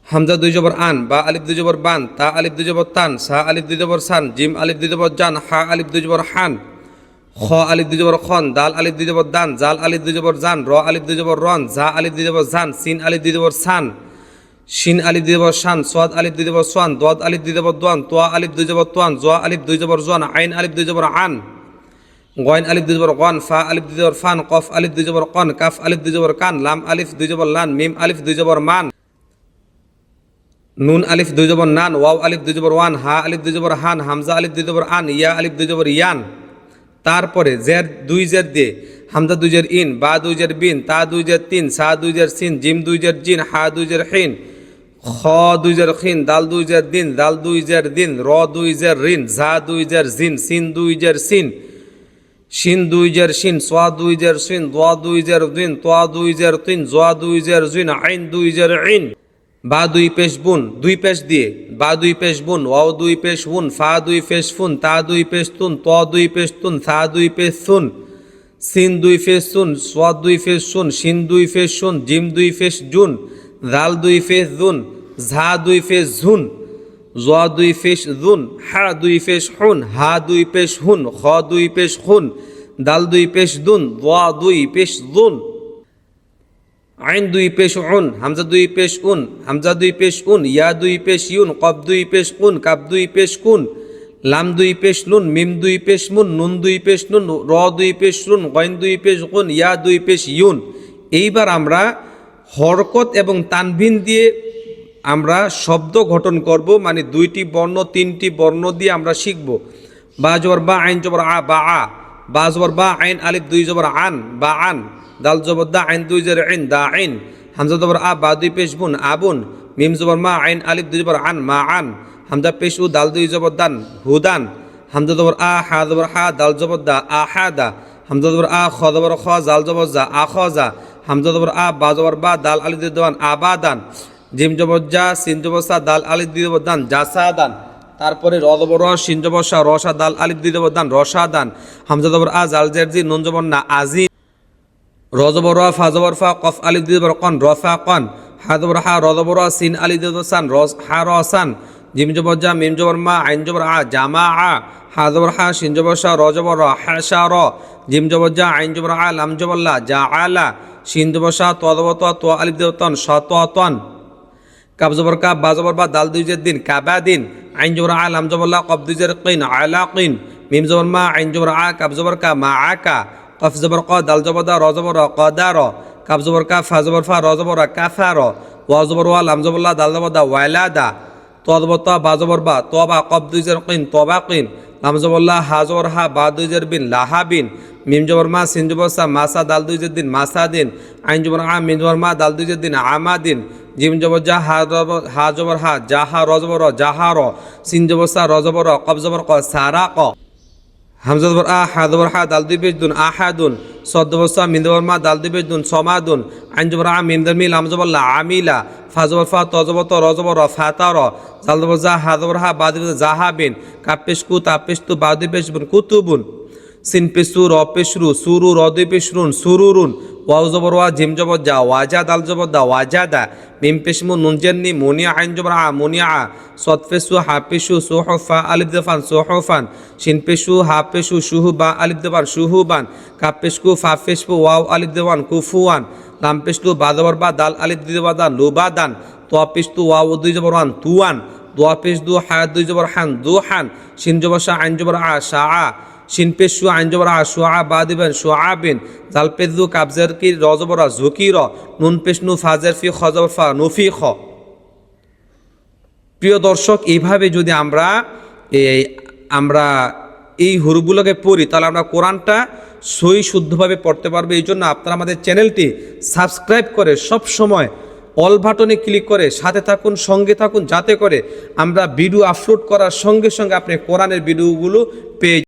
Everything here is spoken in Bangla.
হামজা দুই জবর আন, বা আলিফ দুই জবর বান, তা আলিফ দুই জবর তান, সা আলিফ দুই জবর সান, জিম আলিফ দুই জবর জান, হা আলিফ দুই জবর হান, খ আলিফ দুই জবর খন, দাল আলিফ দুই জবর দান, জাল আলিফ দুই জবর জান, র আলিফ দুই জবর রন, জা আলিফ দুই জবর জান, সিন আলিফ দুই জবর সান, শিন আলিফ দুই জবর শান, সোয়াদ আলিফ দুই জবর সোয়ান, দদ আলিফ দুই জবর দোয়ান, তোয়া আলিফ দুই জবর তোয়ান, জোয়া আলিফ দুই জবর জোয়ান, আইন আলিফ দুই জবর আন, গয়ন আলিফ দুই জবর গন, ফা আলিফ দুই জবর ফান, কফ আলিফ দুই জবর কন, কাফ আলিফ দুই জবর কান, লাম আলিফ দুই জবর লান, মিম আলিফ দুই জবর মান, নুন আলিফ দুই জবর নান, ওয়াও আলিফ দুই জবর ওয়ান, হা আলিফ দুই জবর হান, হামজা আলিফ দুই জবর আন, ইয়া আলিফ দুই জবর ইয়ান। তারপরে জের দুই জের দিয়ে হামজা দুই জের ইন, বা দুই জের বিন, তা দুই জের তিন, সা দুই জের সিন, জিম দুই জের জিন, হা দুই জের হিন, খ দুই জের খিন, দাল দুই জের দিন, দাল দুই জের দিন, র দুই জের রিন, ঝা দুই জের জিন, সিন দুই জের সিন, শিন দুই জের শিন, সোয়া দুই জের সিন, দোয়া দুই জের দিন, তোয়া দুই জের তিন, জোয়া দুই জের জিন, আইন দুই জের ইন। বা দুই পেশ বুন, দুই পেশ দিয়ে, বা দুই পেশ বুন, ওয়াও দুই পেশ বুন, ফা দুই পেশ ফুন, তা দুই পেশ তুন, ত দুই পেশ তুন, সা দুই পেশ সুন, সিন দুই ফেস সুন, সোয়াদ দুই ফেস সুন, শিন দুই ফেস সুন, জিম দুই ফেস জুন, জাল দুই ফেস জুন, ঝা দুই ফেস ঝুন, জোয়া দুই ফেস জুন, হা দুই ফেস হুন, হা দুই পেশ হুন, খ দুই পেশ হুন, দাল দুই পেশ দুন, দোয়া দুই পেশ দুন, আইন দুই পেশ উন, হামজা দুই পেশ উন, হামজা দুই পেশ উন, ইয়া দুই পেশ ইউন, কব দুই পেশ কুন, কাব দুই পেশ কুন, লাম দুই পেশ লুন, মিম দুই পেশ মুন, নুন দুই পেশ নুন, র দুই পেশ রুন, গইন দুই পেশ গুন, ইয়া দুই পেশ ইউন। এইবার আমরা হরকত এবং তানভিন দিয়ে আমরা শব্দ গঠন করব, মানে দুইটি বর্ণ তিনটি বর্ণ দিয়ে আমরা শিখব। বা জবর বা, আইন জবর আ, বা আ, বা জবর বা, আইন আলিফ দুই জবর আন, বা আন, দাল জবর দা, আইন দুই জবর আইন, দা আইন, হামজা জবর আ, বা দুই পেশ বুন, আবুন, মিম জবর মা, আইন আলিফ দুই জবর আন, মা আন, হামজা পেশ উ, দাল দুই জবর দান, হুদান, হামজা জবর আ, হা জবর হা, দাল জবর দা, আহাদা, হামজা জবর আ, খ জবর খ, জাল জবর জা, আখজা, হামজা জবর আ, বা জবর বা, দাল আলিফ দুই জবর আবাদান, জিম জবর যা, সিন জবর সা, দাল আলিফ দুই জবর দান, জাসাদান। তারপরে র জবর র, শিন জবর সা, রসা, দাল আলিফ দুই জবর দান, রসাদান, হামজা জবর আ, জাল জের জি, নুন জবর না, আজি, র জবর র, ফা জবর ফা, কফ আলিফ দুই জবর কন, রফা কন, হা জবর হা, র জবর র, সিন আলিফ দুই জবর সান, রস হা র সান, জিম জবর যা, মিম জবর মা, আইন জবর আ, জামা আ, হা জবর হা, শিন জবর সা, র জবর র, হা সা র, জিম জবর যা, আইন জবর আ, লাম জবর লা, যা আলা, শিন জবর সা, ত জবর ত, ত আলিফ দুই তন, স ত তন, কাব জবর কাব, বা জবর বা, দাল দুই জের দিন, কাবা দিন, আইন জবর আ, লাম জবর লা, কব দুই জের কিন, আলা কিন, মিম জবর মা, আইন জবর আ, কাব জবর কা, মা আকা, কফ জবর ক, দাল জবর দা, র জবর র, ক দা র, কাব জবর কা, ফা জবর ফা, র জবর র, কাফা র, ওয়া জবর ওয়া, লাম জবর লা, দাল জবর দা, ওয়ালা দা, ত জবর ত, বা জবর বা, ত বা, কব দুই জের কিন, তবা কিন, লাম জবর লা, হা জবর হা, বা দুই জের বিন, লাহা বিন, মিম জবর মা, সিন জবর সা, মাসা, দাল দুই জের দিন, মাসা দিন, আইন জবর আ, মিম জবর মা, দাল দুই জের দিন, আমা দিন, জিম জবর যা, হা জবর হা, জাহা, র জবর র, জাহা র, সিন জবর সা, র জবর র, কব জবর ক, সারা ক, হামজা জবর আ, হা জবর হা, দাল দুই পেশ দুন, আহাদুন, সদ জবর সা, মিম জবর মা, দাল দুই পেশ দুন, সমাদুন, আইন জবর আ, মিম জবর মি, লাম জবর লা, আমিলা, ফা জবর ফা, ত জবর ত, র জবর র, ফাতা র, জাল জবর যা, হা জবর হা, বা দুই পেশ জাহাবিন, কাপ পেশ কু, তা পেশ তু, বা দুই পেশ বুন, কুতুবুন, সিন পেশ সু, র পেশ রু, সুরু, র দুই পেশ রুন, সুরুরুন, ওয়াও জবর ওয়া, জিম জবর যা, ওয়াজা, দাল জবর দা, ওয়াজাদা, মিম পেশ মু, নুন জেননি, মুনিয়া, আইন জবর আ, মুনিয়া, সদ পেশু, হা পেশু, সুহফা, আলিফ দেফান, সুহফান, শিন পেশু, হা পেশু, শুহু বা, আলিফ দেবান, শুহুবান, কাপ পেশকু, ফা পেশকু, ওয়াও আলিফ দেওয়ান, কুফুয়ান, লাম পেশতু, বা জবর বা, দাল আলিফ দুই জবর দান, লুবাদান, তোয়া পেশতু, ওয়াও দুই জবর ওয়ান, তুয়ান, দোয়া পেশ দু, হা দুই জবর হান, দুহান, শিন জবর সা, আইন জবর আ, শাআ, শিন পেশ শু, আইন জবর আ, শুআ, বা দিবেন, শুআবিন, জাল পেশ দু, কাবজের কি, র জবর আ, ঝুকি র, নুন পেশ নু, ফাজের ফি, খ জবর ফা, নুফি খ। প্রিয় দর্শক, এইভাবে যদি আমরা এই হুরুফগুলোকে পড়ি, তাহলে আমরা কোরআনটা সহি শুদ্ধভাবে পড়তে পারবো। এই জন্য আপনারা আমাদের চ্যানেলটি সাবস্ক্রাইব করে সব সময় অল বাটনে ক্লিক করে সাথে থাকুন, সঙ্গে থাকুন, যাতে করে আমরা ভিডিও আপলোড করার সঙ্গে সঙ্গে আপনি কোরআনের ভিডিওগুলো পেয়ে